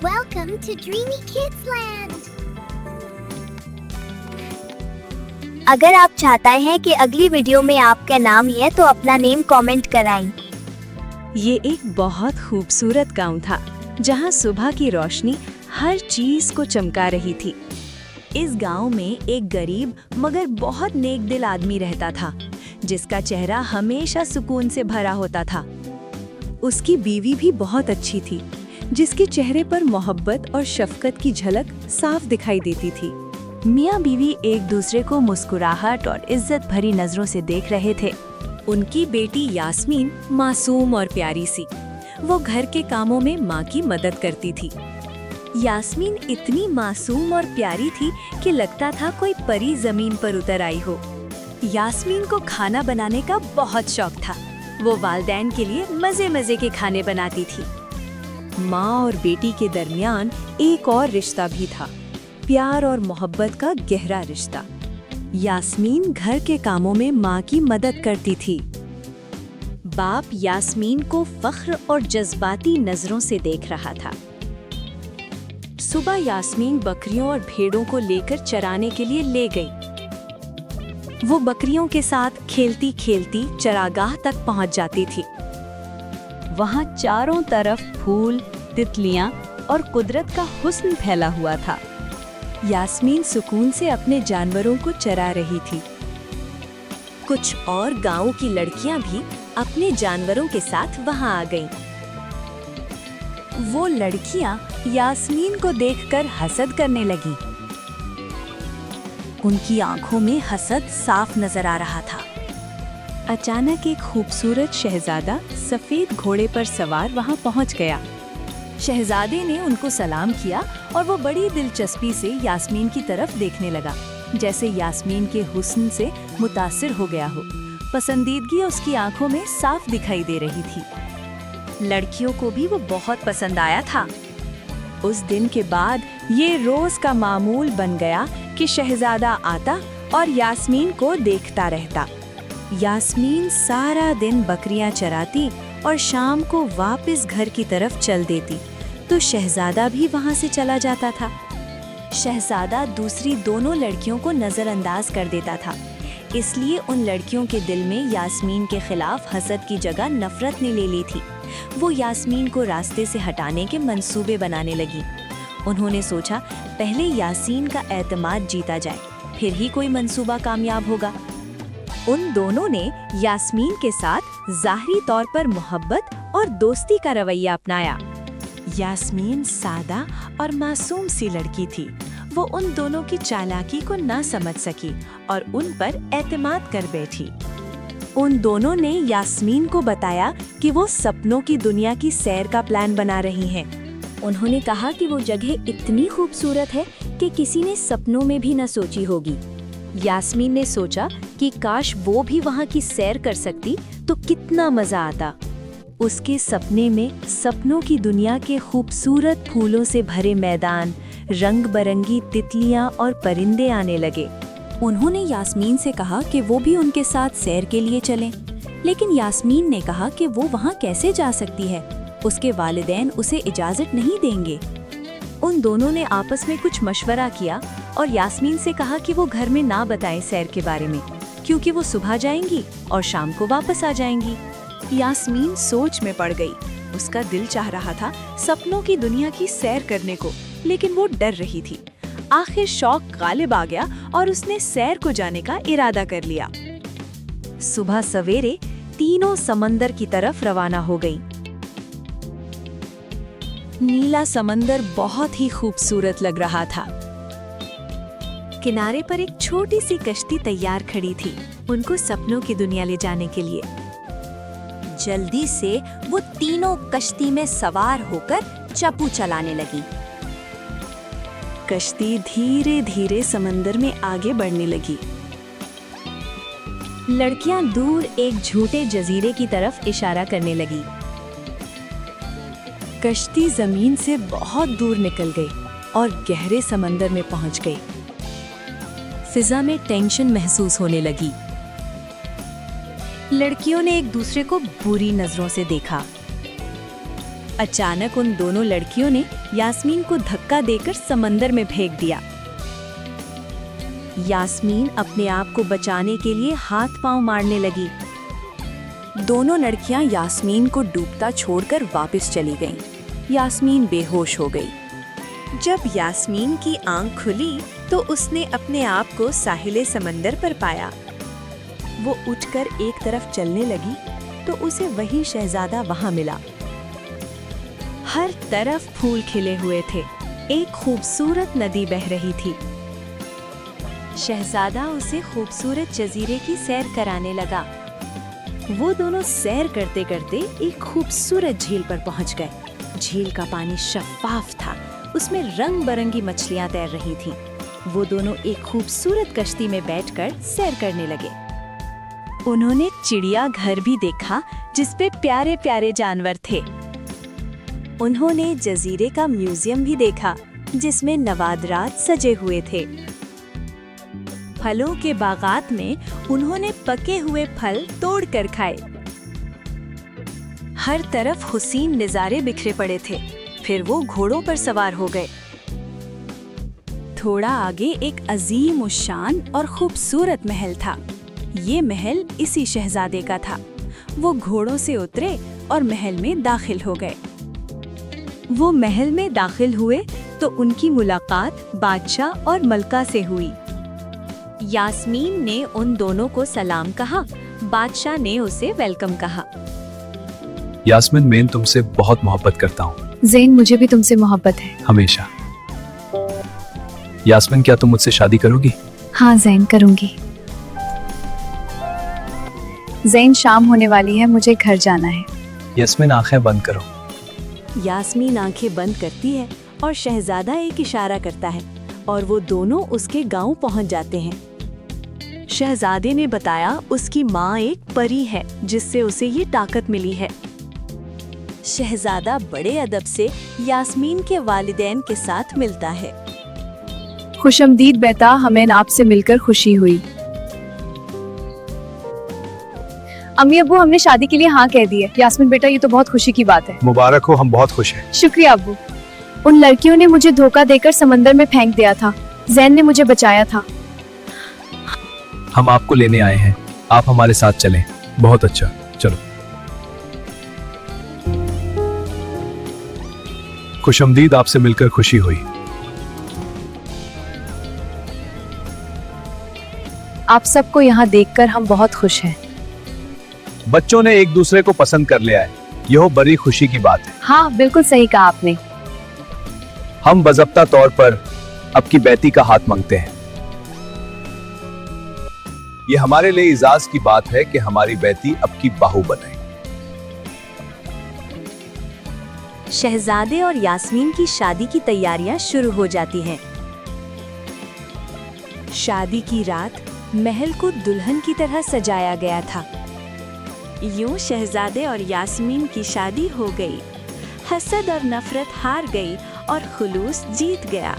Welcome to Dreamy Kids Land. अगर आप चाहते हैं कि अगली वीडियो में आपका नाम है तो अपना नेम कमेंट कराएं। ये एक बहुत खूबसूरत गांव था जहां सुबह की रोशनी हर चीज को चमका रही थी। इस गांव में एक गरीब मगर बहुत नेक दिल आदमी रहता था जिसका चेहरा हमेशा सुकून से भरा होता था। उसकी बीवी भी बहुत अच्छी थी जिसके चेहरे पर मोहब्बत और शफकत की झलक साफ दिखाई देती थी। मियाँ बीवी एक दूसरे को मुस्कुराहट और इज्जत भरी नजरों से देख रहे थे। उनकी बेटी यास्मीन मासूम और प्यारी सी, वो घर के कामों में माँ की मदद करती थी। यास्मीन इतनी मासूम और प्यारी थी कि लगता था कोई परी जमीन पर उतर आई हो। यास्मीन को खाना बनाने का बहुत शौक था। वो वालिदैन के लिए मजे मजे के खाने बनाती थी। माँ और बेटी के दरमियान एक और रिश्ता भी था, प्यार और मोहब्बत का गहरा रिश्ता। यास्मीन घर के कामों में माँ की मदद करती थी। बाप यास्मीन को फख्र और जज्बाती नजरों से देख रहा था। सुबह यास्मीन बकरियों और भेड़ों को लेकर चराने के लिए ले गई। वो बकरियों के साथ खेलती खेलती चरागाह तक पहुंच जाती थी। वहां चारों तरफ फूल, तितलियां और कुदरत का हुस्न फैला हुआ था। यास्मीन सुकून से अपने जानवरों को चरा रही थी। कुछ और गांव की लड़कियां भी अपने जानवरों के साथ वहां आ गईं। वो लड़कियां यास्मीन को देखकर हसद करने लगी। उनकी आंखों में हसद साफ नजर आ रहा था। अचानक एक खूबसूरत शहजादा सफेद घोड़े पर सवार वहां पहुंच गया। शहजादे ने उनको सलाम किया और वो बड़ी दिलचस्पी से यास्मीन की तरफ देखने लगा, जैसे यास्मीन के हुस्न से मुतासिर हो गया हो। पसंदीदगी उसकी आंखों में साफ दिखाई दे रही थी। लड़कियों को भी वो बहुत पसंद आया था। उस दिन के बाद ये रोज का मामूल बन गया कि शहजादा आता और यास्मीन को देखता रहता। यास्मीन सारा दिन बकरियां चराती और शाम को वापस घर की तरफ चल देती, तो शहजादा भी वहां से चला जाता था। शहजादा दूसरी दोनों लड़कियों को नजरअंदाज कर देता था, इसलिए उन लड़कियों के दिल में यास्मीन के खिलाफ हसद की जगह नफरत ने ले ली थी। वो यास्मीन को रास्ते से हटाने के मंसूबे बनाने लगी। उन्होंने सोचा पहले यास्मीन का एतमाद जीता जाए, फिर ही कोई मंसूबा कामयाब होगा। उन दोनों ने यास्मीन के साथ ज़ाहिरी तौर पर मोहब्बत और दोस्ती का रवैया अपनाया। यास्मीन सादा और मासूम सी लड़की थी। वो उन दोनों की चालाकी को ना समझ सकी और उन पर एतमाद कर बैठी। उन दोनों ने यास्मीन को बताया कि वो सपनों की दुनिया की सैर का प्लान बना रही हैं। उन्होंने कहा कि वो जगह इतनी खूबसूरत है कि किसी ने सपनों में भी न सोची होगी। यास्मीन ने सोचा कि काश वो भी वहाँ की सैर कर सकती तो कितना मजा आता। उसके सपने में सपनों की दुनिया के खूबसूरत फूलों से भरे मैदान, रंग बरंगी तितलियां और परिंदे आने लगे। उन्होंने यास्मीन से कहा कि वो भी उनके साथ सैर के लिए चलें, लेकिन यास्मीन ने कहा कि वो वहाँ कैसे जा सकती है, उसके वालिदैन उसे इजाज़त नहीं देंगे। उन दोनों ने आपस में कुछ मशवरा किया और यास्मीन से कहा कि वो घर में ना बताएं सैर के बारे में, क्योंकि वो सुबह जाएंगी और शाम को वापस आ जाएंगी। यास्मीन सोच में पड़ गई। उसका दिल चाह रहा था सपनों की दुनिया की सैर करने को, लेकिन वो डर रही थी। आखिर शौक गालिब आ गया और उसने सैर को जाने का इरादा कर लिया। सुबह सवेरे तीनों समंदर की तरफ रवाना हो गईं। नीला समंदर बहुत ही खूबसूरत लग रहा था। किनारे पर एक छोटी सी कश्ती तैयार खड़ी थी, उनको सपनों की दुनिया ले जाने के लिए। जल्दी से वो तीनों कश्ती में सवार होकर चापू चलाने लगी। कश्ती धीरे धीरे समंदर में आगे बढ़ने लगी। लड़कियां दूर एक झूठे जजीरे की तरफ इशारा करने लगी। कश्ती जमीन से बहुत दूर निकल गई और गहरे समंदर में पहुंच गई। फिजा में टेंशन महसूस होने लगी। लड़कियों ने एक दूसरे को बुरी नजरों से देखा। अचानक उन दोनों लड़कियों ने यास्मीन को धक्का देकर समंदर में फेंक दिया। यास्मीन अपने आप को बचाने के लिए हाथ पांव मारने लगी। दोनों लड़कियां यास्मीन को डूबता छोड़कर वापस चली गईं। यास्मीन बेहोश हो गई। जब यास्मीन की आंख खुली तो उसने अपने आप को साहिले समंदर पर पाया। वो उठकर एक तरफ चलने लगी तो उसे वही शहजादा वहां मिला। हर तरफ फूल खिले हुए थे। एक खूबसूरत नदी बह रही थी। शहजादा उसे खूबसूरत जजीरे की सैर कराने लगा। वो दोनों सैर करते करते एक खूबसूरत झील पर पहुंच गए। झील का पानी शफाफ था। उसमें रंग बिरंगी मछलियां तैर रही थीं। वो दोनों एक खूबसूरत कश्ती में बैठकर सैर करने लगे। उन्होंने चिड़िया घर भी देखा जिसपे प्यारे प्यारे जानवर थे। उन्होंने जजीरे का म्यूजियम भी देखा जिसमें नवादरात सजे हुए थे। फलों के बागात में उन्होंने पके हुए फल तोड़कर खाए। हर तरफ हुसीन नज़ारे बिखरे पड़े थे। फिर वो घोड़ों पर सवार हो गए। थोड़ा आगे एक अजीम उशान और खूबसूरत महल था। ये महल इसी शहजादे का था। वो घोड़ों से उतरे और महल में दाखिल हो गए। वो महल में दाखिल हुए तो उनकी मुलाकात बादशाह और मलका से हुई। यास्मीन ने उन दोनों को सलाम कहा। बादशाह ने उसे वेलकम कहा। यास्मीन, मैं तुमसे बहुत मोहब्बत करता हूँ। ज़ैन, मुझे भी तुमसे मोहब्बत है। हमेशा। यास्मीन, क्या तुम मुझसे शादी करोगी? हाँ ज़ैन, करूँगी। ज़ैन, शाम होने वाली है, मुझे घर जाना है। यास्मीन, आंखें बंद करो। यास्मीन आंखें बंद करती है और शहजादा एक इशारा करता है और वो दोनों उसके गांव पहुंच जाते हैं। शहजादे ने बताया उसकी माँ एक परी है जिससे उसे ये ताकत मिली है। शहजादा बड़े अदब से यास्मीन के वालिदैन के साथ मिलता है। खुशमदीद बेटा, हमें आपसे मिलकर खुशी हुई। अम्मी अब्बू, हमने शादी के लिए हाँ कह दी है। यास्मीन बेटा, ये तो बहुत खुशी की बात है। मुबारक हो, हम बहुत खुश हैं। शुक्रिया अब्बू। उन लड़कियों ने मुझे धोखा देकर समंदर में फेंक दिया था। ज़ैन ने मुझे बचाया था। हम आपको लेने आए हैं। आप हमारे साथ चलें। बहुत अच्छा, चलो। खुशमदीद, आपसे मिलकर खुशी हुई। आप सबको यहाँ देखकर हम बहुत खुश हैं। बच्चों ने एक दूसरे को पसंद कर लिया है। यह बड़ी खुशी की बात है। हाँ, बिल्कुल सही कहा आपने। हम बाज़ाब्ता तौर पर अब की बेटी का हाथ मांगते हैं। ये हमारे लिए इजाज की बात है कि हमारी बेटी अब की बहू बने। शहजादे और यास्मीन की शादी की तैयारियां शुरू हो जाती हैं। शादी की रात महल को दुल्हन की तरह सजाया गया था। यूं शहजादे और यास्मीन की शादी हो गई। हसद और नफरत हार गई और खुलूस जीत गया।